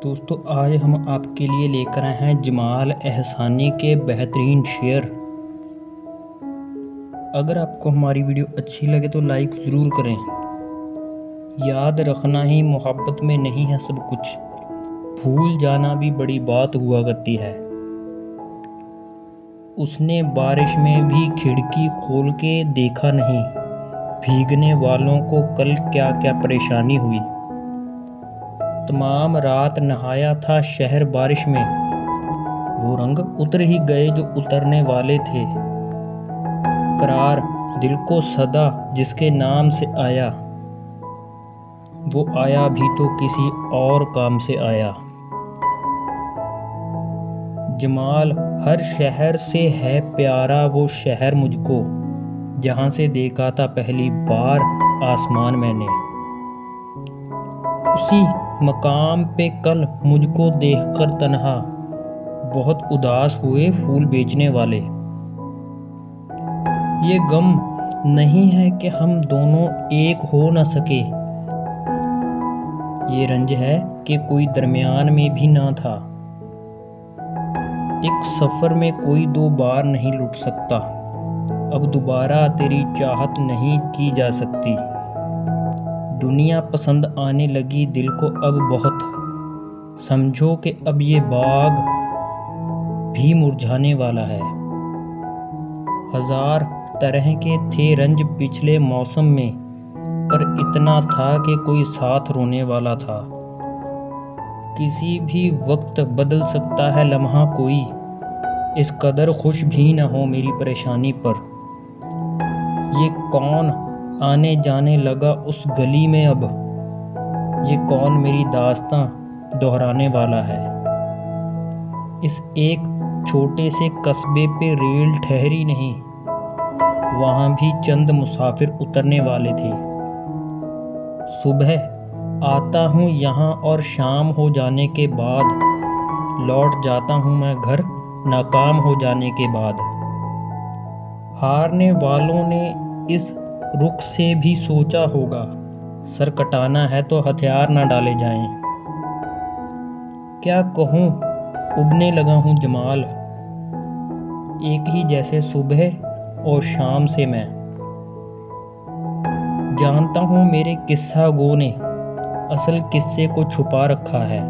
दोस्तों आज हम आपके लिए लेकर आए हैं जमाल एहसानी के बेहतरीन शेर। अगर आपको हमारी वीडियो अच्छी लगे तो लाइक ज़रूर करें। याद रखना ही मोहब्बत में नहीं है सब कुछ, भूल जाना भी बड़ी बात हुआ करती है। उसने बारिश में भी खिड़की खोल के देखा नहीं, भीगने वालों को कल क्या क्या परेशानी हुई। तमाम रात नहाया था शहर बारिश में, वो रंग उतर ही गए जो उतरने वाले थे। करार दिल को सदा जिसके नाम से आया, वो आया भी तो किसी और काम से आया। जमाल हर शहर से है प्यारा वो शहर मुझको, जहाँ से देखा था पहली बार आसमान मैंने। उसी मकाम पे कल मुझको देखकर तन्हा बहुत उदास हुए फूल बेचने वाले। ये गम नहीं है कि हम दोनों एक हो न सके, ये रंज है कि कोई दरमियान में भी ना था। एक सफ़र में कोई दो बार नहीं लुट सकता, अब दोबारा तेरी चाहत नहीं की जा सकती। दुनिया पसंद आने लगी दिल को अब बहुत, समझो कि अब ये बाग भी मुरझाने वाला है। हजार तरह के थे रंज पिछले मौसम में, पर इतना था कि कोई साथ रोने वाला था। किसी भी वक्त बदल सकता है लम्हा कोई, इस कदर खुश भी न हो मेरी परेशानी पर। ये कौन आने जाने लगा उस गली में अब, ये कौन मेरी दास्तां दोहराने वाला है। इस एक छोटे से कस्बे पे रेल ठहरी नहीं, वहाँ भी चंद मुसाफिर उतरने वाले थे। सुबह आता हूँ यहाँ और शाम हो जाने के बाद लौट जाता हूँ मैं घर नाकाम हो जाने के बाद। हारने वालों ने इस रुख से भी सोचा होगा, सर कटाना है तो हथियार ना डाले जाएं। क्या कहूँ उबने लगा हूँ जमाल, एक ही जैसे सुबह और शाम से मैं। जानता हूँ मेरे किस्सा गो ने असल किस्से को छुपा रखा है।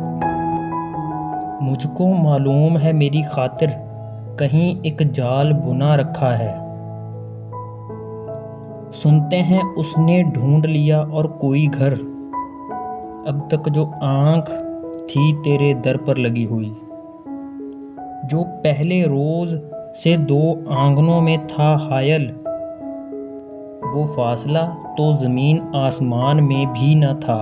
मुझको मालूम है मेरी खातिर कहीं एक जाल बुना रखा है। सुनते हैं उसने ढूंढ लिया और कोई घर, अब तक जो आँख थी तेरे दर पर लगी हुई। जो पहले रोज से दो आंगनों में था हायल, वो फासला तो ज़मीन आसमान में भी न था।